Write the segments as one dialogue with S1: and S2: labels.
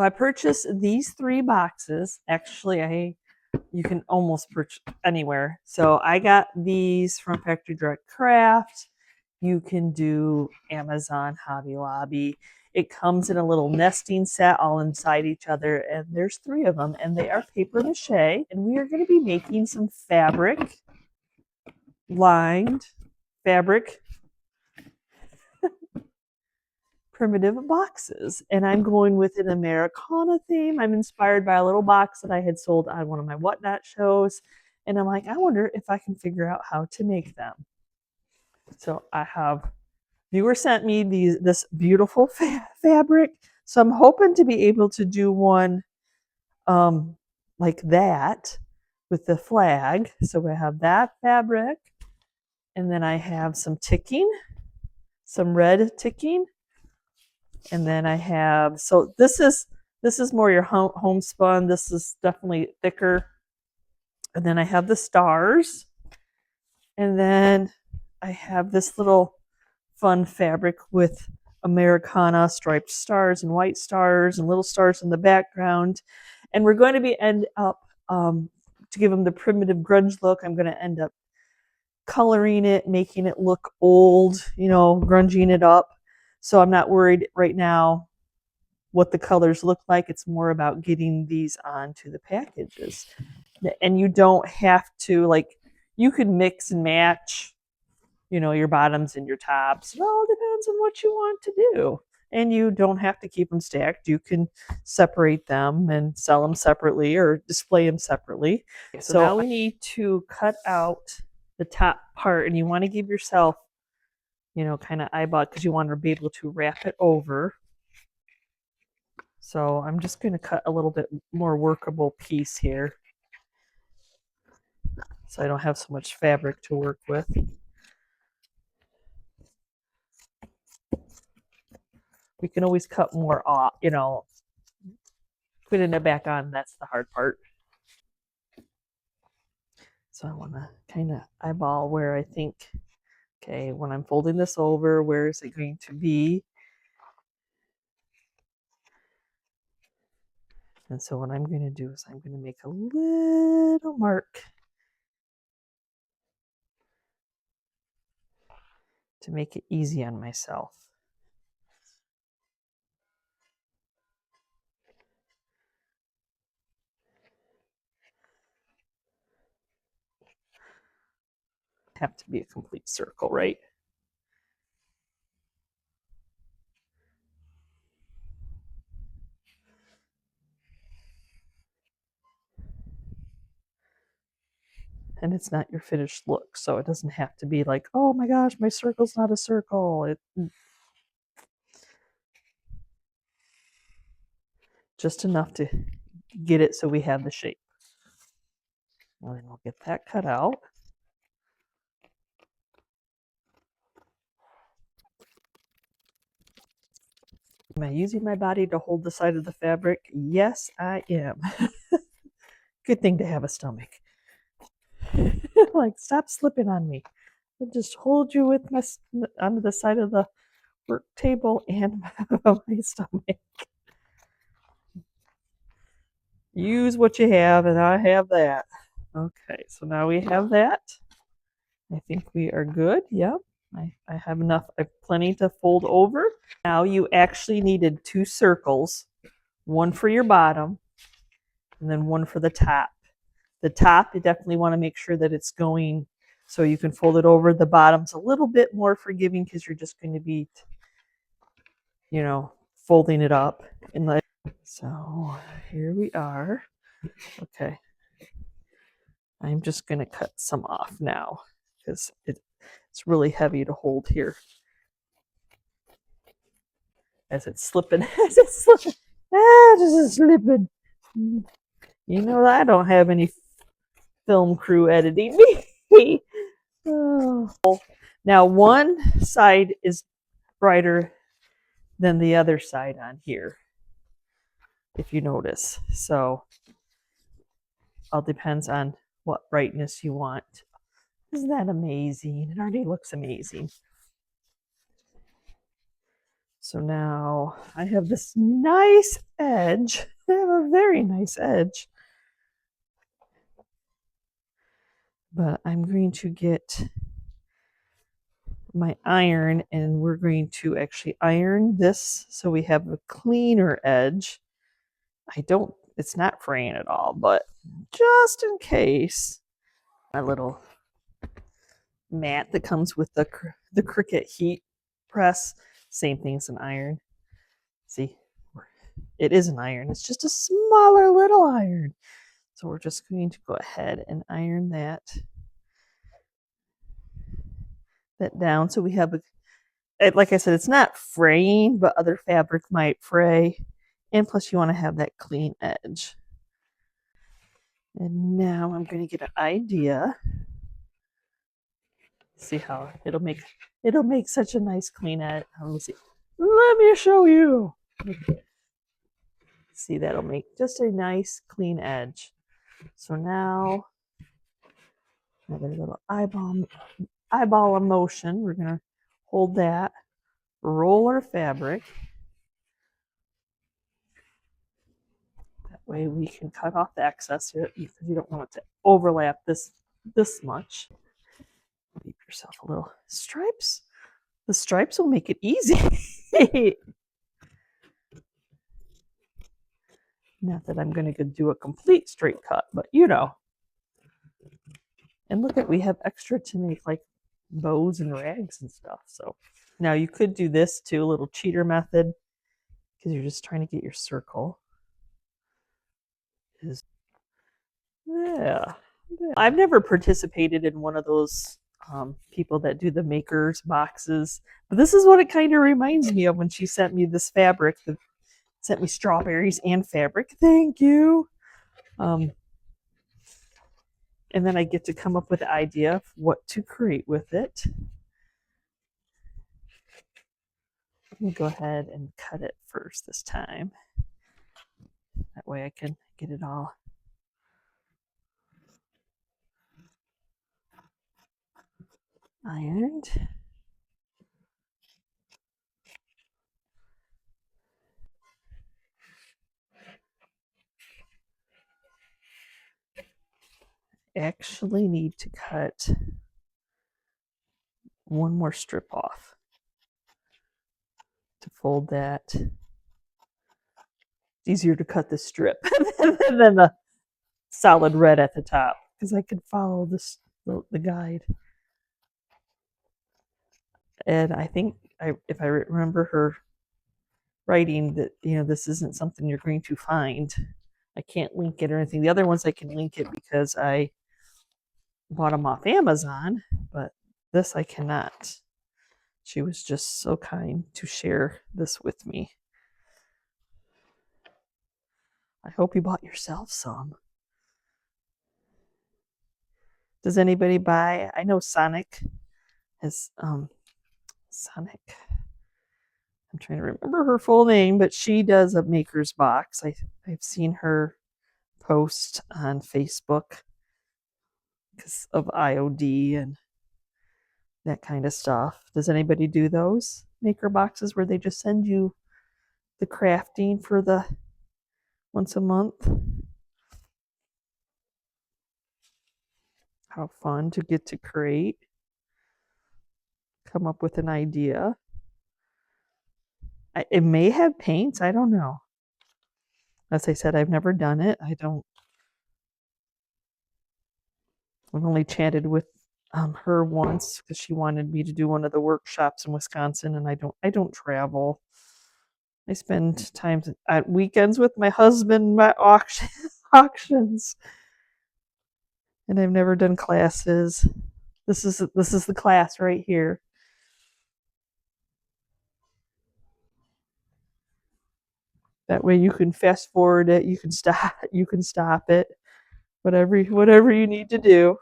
S1: So I purchased these 3 boxes. Actually, you can almost purchase anywhere. So I got these from Factory Direct Craft. You can do Amazon, Hobby Lobby. It comes in a little nesting set all inside each other, and there's 3 of them, and they are paper mache. And we are going to be making some fabric lined fabric primitive boxes. And I'm going with an Americana theme. I'm inspired by a little box that I had sold on one of my Whatnot shows. And I'm like, I wonder if I can figure out how to make them. So I have viewer sent me this beautiful fabric. So I'm hoping to be able to do one like that with the flag. So I have that fabric. And then I have some ticking, some red ticking. And then I have, so this is more your homespun. This is definitely thicker. And then I have the stars. And then I have this little fun fabric with Americana striped stars and white stars and little stars in the background. And we're going to be end up, to give them the primitive grunge look, I'm going to end up coloring it, making it look old, grunging it up. So I'm not worried right now what the colors look like. It's more about getting these onto the packages. And you don't have to, you could mix and match, your bottoms and your tops. It all depends on what you want to do. And you don't have to keep them stacked. You can separate them and sell them separately or display them separately. So now we need to cut out the top part, and you want to give yourself, kind of eyeball, because you want to be able to wrap it over. So I'm just going to cut a little bit more workable piece here, so I don't have so much fabric to work with. We can always cut more off, putting it back on, that's the hard part. So I want to kind of eyeball where I think, okay, when I'm folding this over, where is it going to be? And so what I'm going to do is I'm going to make a little mark to make it easy on myself. Have to be a complete circle, right? And it's not your finished look, so it doesn't have to be like, oh my gosh, my circle's not a circle. Just enough to get it so we have the shape. And then we'll get that cut out. Am I using my body to hold the side of the fabric? Yes, I am. Good thing to have a stomach. Like, stop slipping on me. I'll just hold you with my onto the side of the work table and my stomach. Use what you have, and I have that. Okay, so now we have that. I think we are good. Yep. I have enough. I have plenty to fold over. Now you actually needed 2 circles, one for your bottom and then one for the top. The top, you definitely want to make sure that it's going so you can fold it over. The bottom's a little bit more forgiving because you're just going to be, folding it up. So here we are. Okay. I'm just going to cut some off now because it's really heavy to hold here. As it's slipping, as it's slipping. This is slipping. I don't have any film crew editing me. Oh. Now one side is brighter than the other side on here, if you notice. So all depends on what brightness you want. Isn't that amazing? It already looks amazing. So now I have this nice edge. I have a very nice edge. But I'm going to get my iron and we're going to actually iron this so we have a cleaner edge. It's not fraying at all, but just in case, my little mat that comes with the Cricut heat press, same thing as an iron. See, it is an iron. It's just a smaller little iron. So we're just going to go ahead and iron that down. So we have like I said, it's not fraying, but other fabric might fray. And plus you want to have that clean edge. And now I'm going to get an idea. See how it'll make such a nice clean edge. Let me see. Let me show you. See, that'll make just a nice clean edge. So now another little eyeball of motion. We're gonna hold that, roll our fabric. That way we can cut off the excess here because you don't want it to overlap this much. Leave yourself a little stripes. The stripes will make it easy. Not that I'm going to do a complete straight cut, but you know. And look at, we have extra to make like bows and rags and stuff. So now you could do this too, a little cheater method, because you're just trying to get your circle. Yeah. I've never participated in one of those people that do the makers boxes, but this is what it kind of reminds me of when she sent me this fabric. Sent me strawberries and fabric. Thank you. And then I get to come up with the idea of what to create with it. Let me go ahead and cut it first this time. That way I can get it all ironed. Actually need to cut one more strip off to fold that. It's easier to cut the strip than the solid red at the top because I could follow the guide. And I think if I remember her writing that, this isn't something you're going to find. I can't link it or anything. The other ones I can link it because I bought them off Amazon, but this I cannot. She was just so kind to share this with me. I hope you bought yourself some. Does anybody buy? I know Sonic has Sonic. I'm trying to remember her full name, but she does a maker's box. I've seen her post on Facebook because of IOD and that kind of stuff. Does anybody do those maker boxes where they just send you the crafting for the once a month? How fun to get to create, come up with an idea. It may have paints, I don't know. As I said, I've never done it. I've only chatted with her once because she wanted me to do one of the workshops in Wisconsin, and I don't travel. I spend time at weekends with my husband, my auctions, and I've never done classes. This is the class right here. That way you can fast forward it, you can stop it, whatever you need to do.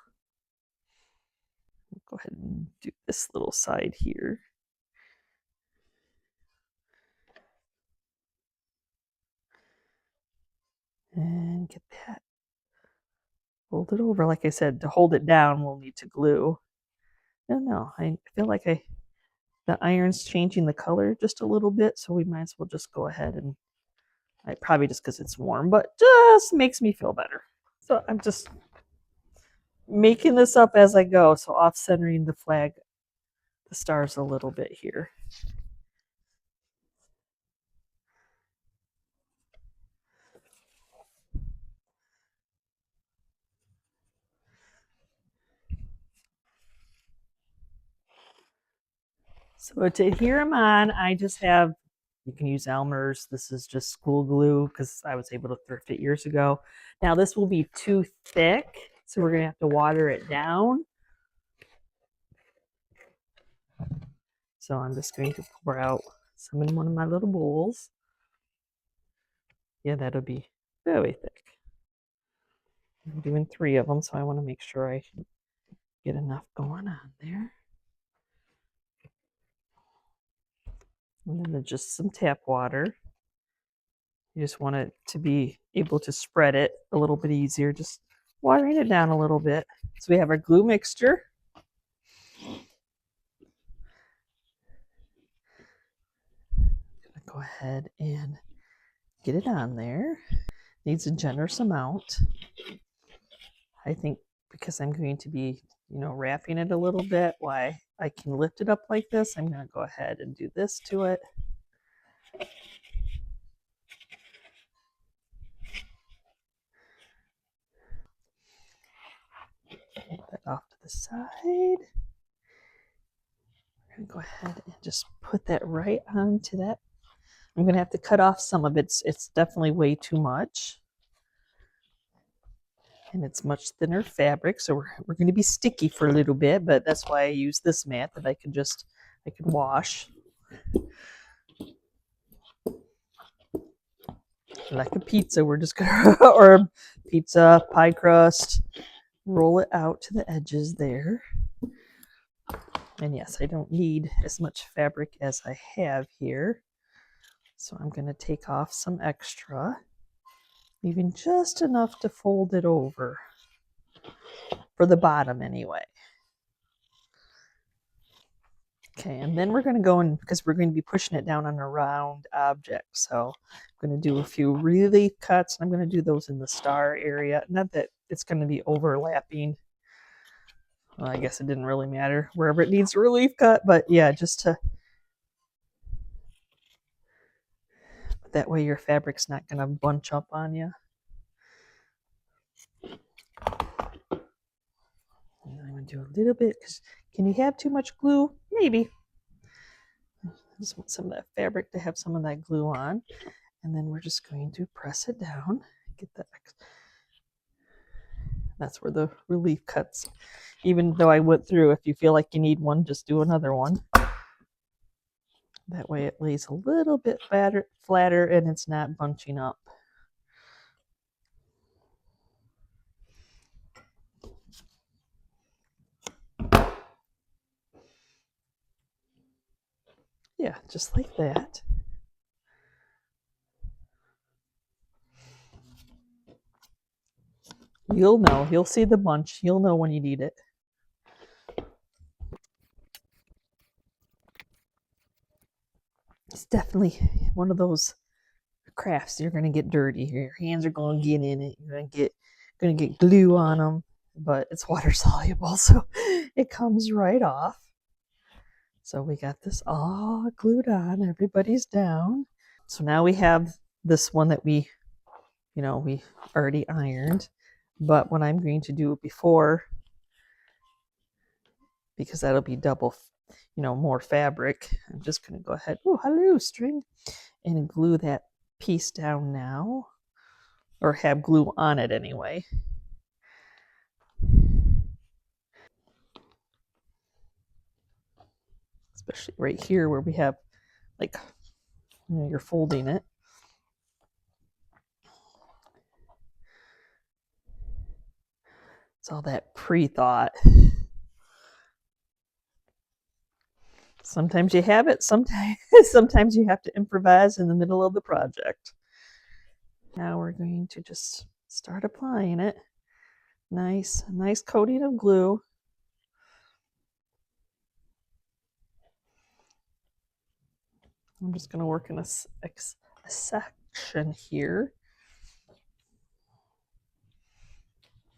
S1: Go ahead and do this little side here. And get that. Fold it over. Like I said, to hold it down, we'll need to glue. I don't know. I feel like I the iron's changing the color just a little bit, so we might as well just go ahead and probably just because it's warm, but just makes me feel better. So I'm just making this up as I go, so off-centering the flag, the stars a little bit here. So to adhere them on, I just have, you can use Elmer's. This is just school glue because I was able to thrift it years ago. Now this will be too thick, so we're going to have to water it down. So I'm just going to pour out some in one of my little bowls. Yeah, that'll be very thick. I'm doing 3 of them, so I want to make sure I get enough going on there. And then just some tap water. You just want it to be able to spread it a little bit easier, just watering it down a little bit. So we have our glue mixture. I'm gonna go ahead and get it on there. Needs a generous amount. I think because I'm going to be, wrapping it a little bit, why I can lift it up like this, I'm gonna go ahead and do this to it. Put that off to the side. We're gonna go ahead and just put that right onto that. I'm gonna have to cut off some of it. It's definitely way too much. And it's much thinner fabric, so we're going to be sticky for a little bit, but that's why I use this mat that I can wash. Like a pizza, we're just gonna, or pizza, pie crust, roll it out to the edges there. And yes, I don't need as much fabric as I have here. So I'm going to take off some extra, leaving just enough to fold it over. For the bottom anyway. Okay, and then we're going to go in, because we're going to be pushing it down on a round object. So I'm going to do a few relief cuts. I'm going to do those in the star area. Not that it's going to be overlapping. Well, I guess it didn't really matter wherever it needs a relief cut, but yeah, just to, that way your fabric's not going to bunch up on you. And I'm going to do a little bit, because can you have too much glue? Maybe. I just want some of that fabric to have some of that glue on. And then we're just going to press it down. Get that. That's where the relief cuts. Even though I went through, if you feel like you need one, just do another one. That way it lays a little bit flatter and it's not bunching up. Yeah, just like that. You'll know. You'll see the bunch. You'll know when you need it. It's definitely one of those crafts you're going to get dirty. Your hands are going to get in it. You're going to get glue on them, but it's water soluble, so it comes right off. So we got this all glued on. Everybody's down. So now we have this one that we already ironed. But what I'm going to do before, because that'll be double, more fabric, I'm just going to go ahead, oh, hello, string, and glue that piece down now, or have glue on it anyway. Especially right here where we have, like, you're folding it. It's all that pre-thought. Sometimes you have it, sometimes you have to improvise in the middle of the project. Now we're going to just start applying it. Nice coating of glue. I'm just going to work in a section here.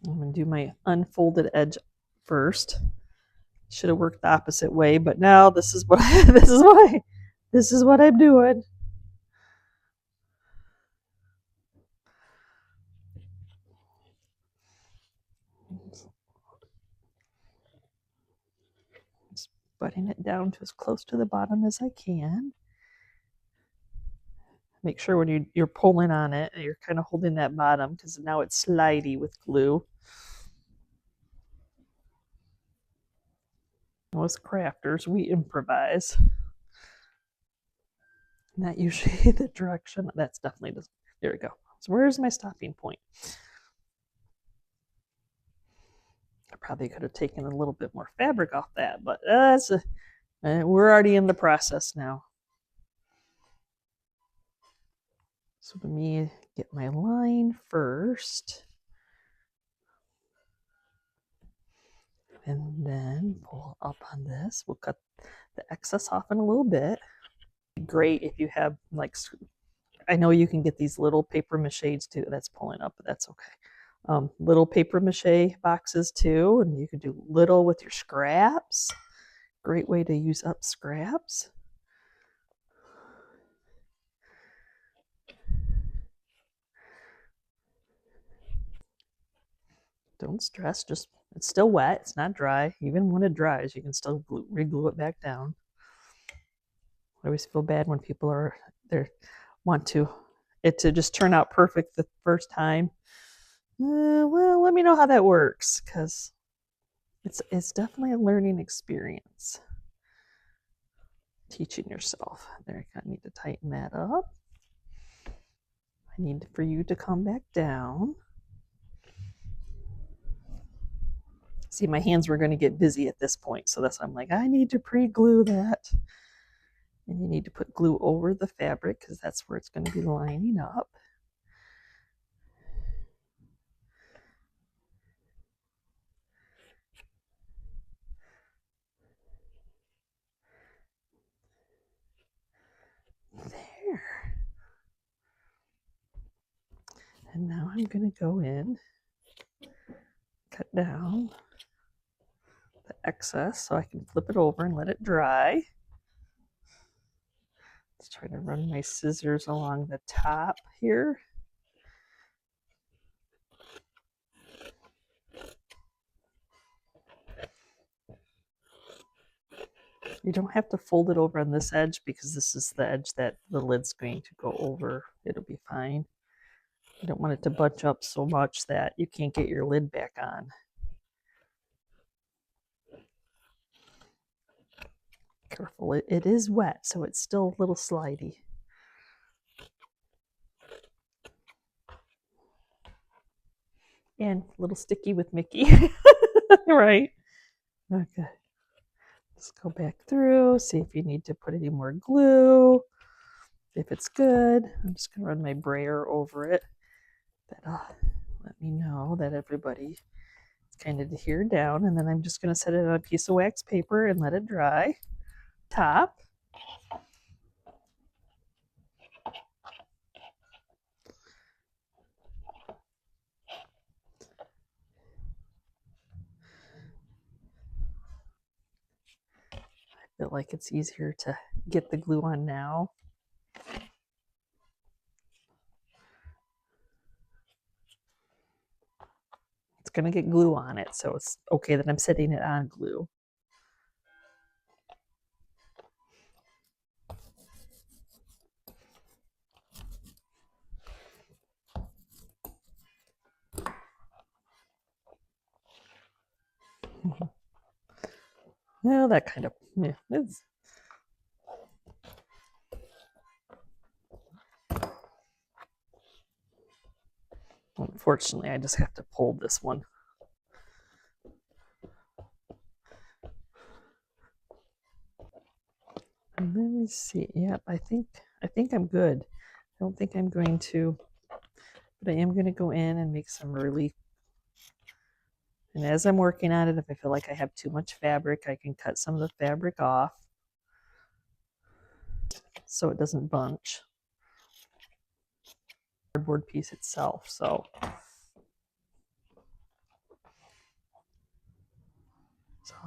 S1: I'm going to do my unfolded edge first. Should have worked the opposite way, but now this is what this is what I'm doing. Just butting it down to as close to the bottom as I can. Make sure when you're pulling on it, you're kind of holding that bottom because now it's slidey with glue. As crafters, we improvise. Not usually the direction. That's definitely just, there we go. So where's my stopping point? I probably could have taken a little bit more fabric off that, but we're already in the process now. So let me get my line first. And then pull up on this. We'll cut the excess off in a little bit. Great if you have, like, I know you can get these little paper maches too. That's pulling up, but that's okay. Little paper mache boxes too, and you could do little with your scraps. Great way to use up scraps. Don't stress, just, it's still wet, it's not dry. Even when it dries, you can still re-glue it back down. I always feel bad when people want it to just turn out perfect the first time. Well, let me know how that works, because it's definitely a learning experience. Teaching yourself. There, I need to tighten that up. I need for you to come back down. See, my hands were going to get busy at this point, so that's why I'm like, I need to pre-glue that. And you need to put glue over the fabric because that's where it's going to be lining up. There. And now I'm going to go in, cut down the excess so I can flip it over and let it dry. Let's try to run my scissors along the top here. You don't have to fold it over on this edge because this is the edge that the lid's going to go over. It'll be fine. You don't want it to bunch up so much that you can't get your lid back on. Careful, it is wet, so it's still a little slidey. And a little sticky with Mickey. Right? Okay. Just go back through, see if you need to put any more glue. If it's good, I'm just going to run my brayer over it. That'll let me know that everybody is kind of adhered down. And then I'm just going to set it on a piece of wax paper and let it dry. Top. I feel like it's easier to get the glue on now. It's going to get glue on it, so it's okay that I'm setting it on glue. Well, that kind of, yeah, it's, unfortunately, I just have to pull this one. And let me see. Yep, I think I'm good. I don't think I'm going to, but I am going to go in and make some relief. And as I'm working on it, if I feel like I have too much fabric, I can cut some of the fabric off. so it doesn't bunch. Cardboard piece itself, so I'm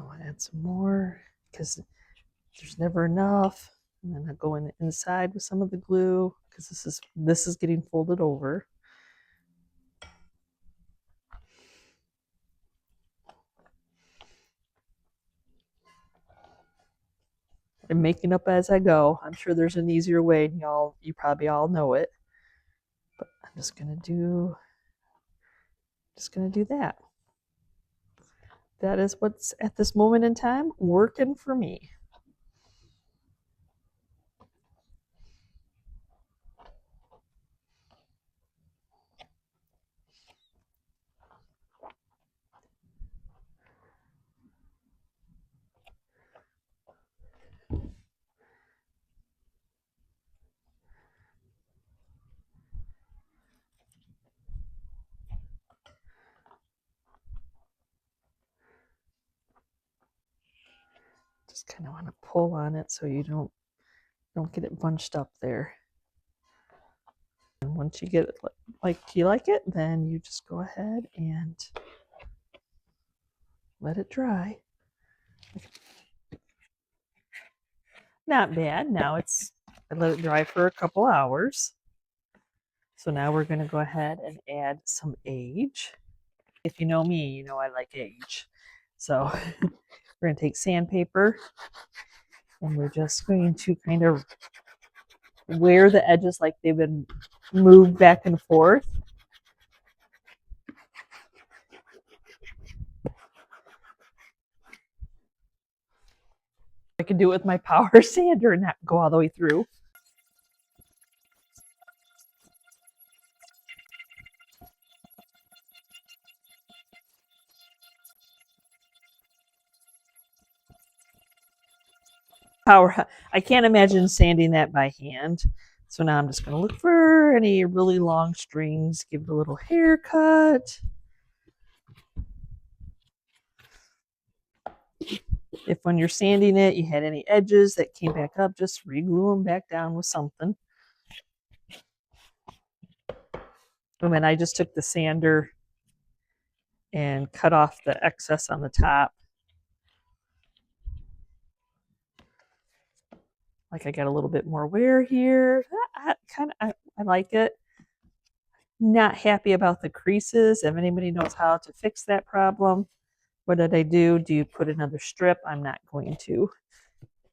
S1: gonna add some more because there's never enough. And then I go in the inside with some of the glue because this is getting folded over. I'm making up as I go. I'm sure there's an easier way, and you probably all know it. But I'm just gonna do that. That is what's at this moment in time working for me. Just kind of want to pull on it so you don't get it bunched up there. And once you get it like you like it, then you just go ahead and let it dry. Not bad. Now I let it dry for a couple hours. So now we're going to go ahead and add some age. If you know me, you know I like age. So we're going to take sandpaper and we're just going to kind of wear the edges like they've been moved back and forth. I could do it with my power sander and not go all the way through. I can't imagine sanding that by hand. So now I'm just going to look for any really long strings, give it a little haircut. If when you're sanding it, you had any edges that came back up, just re-glue them back down with something. And then I just took the sander and cut off the excess on the top. Like I got a little bit more wear here. I like it. Not happy about the creases. If anybody knows how to fix that problem, what did I do? Do you put another strip? I'm not going to.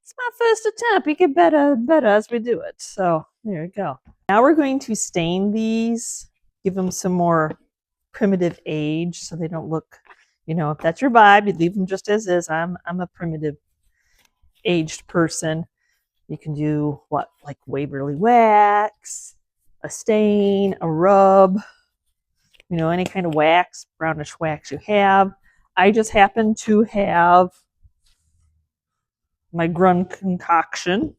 S1: It's my first attempt. We get better as we do it. So there we go. Now we're going to stain these, give them some more primitive age so they don't look, if that's your vibe, you leave them just as is. I'm a primitive aged person. You can do like Waverly wax, a stain, a rub, any kind of wax, brownish wax you have. I just happen to have my GRUNGE concoction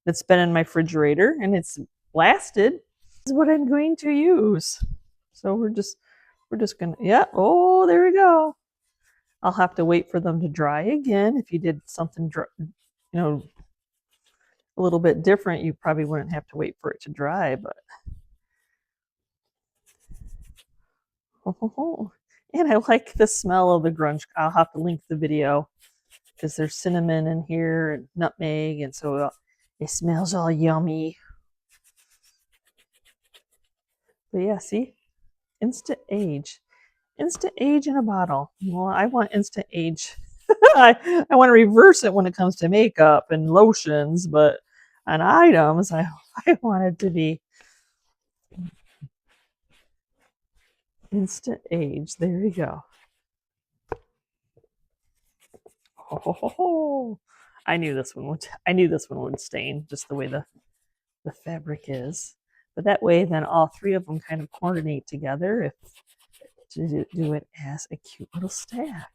S1: that's been in my refrigerator and it's lasted. This is what I'm going to use. So we're just gonna, yeah, oh, there we go. I'll have to wait for them to dry again. If you did something, a little bit different, you probably wouldn't have to wait for it to dry, but. And I like the smell of the grunge. I'll have to link the video because there's cinnamon in here and nutmeg, and so it smells all yummy. But yeah, see? Instant age. Instant age in a bottle. Well, I want instant age. I want to reverse it when it comes to makeup and lotions, but on items, I want it to be instant age. There you go. Oh, I knew this one would stain just the way the fabric is. But that way, then all three of them kind of coordinate together to do it as a cute little stack.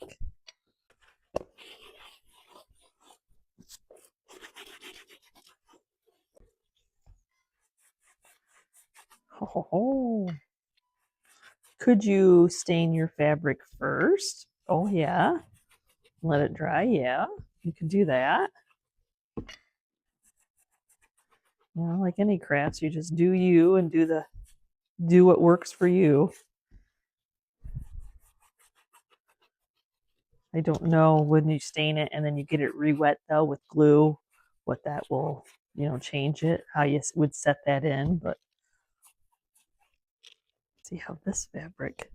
S1: Oh. Could you stain your fabric first? Oh, yeah. Let it dry. Yeah, you can do that. You know, like any crafts, you just do you and do what works for you. I don't know when you stain it and then you get it re-wet though with glue, what that will, change it, how you would set that in. But see how this fabric,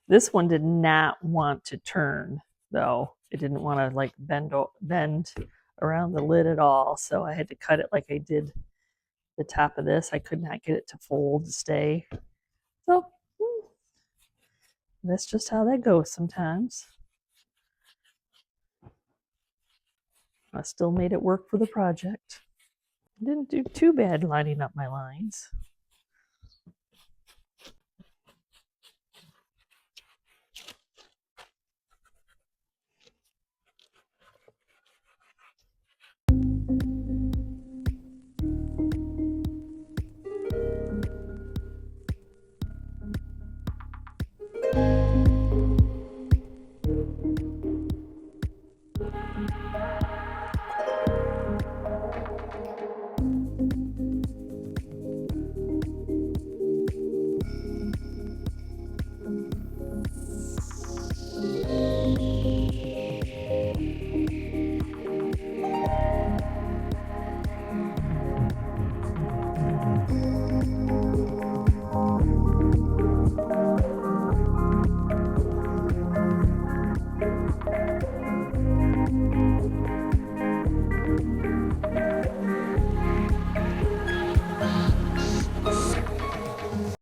S1: this one did not want to turn though. It didn't want to like bend around the lid at all. So I had to cut it like I did the top of this. I could not get it to fold to stay. So that's just how that goes sometimes. I still made it work for the project. I didn't do too bad lining up my lines.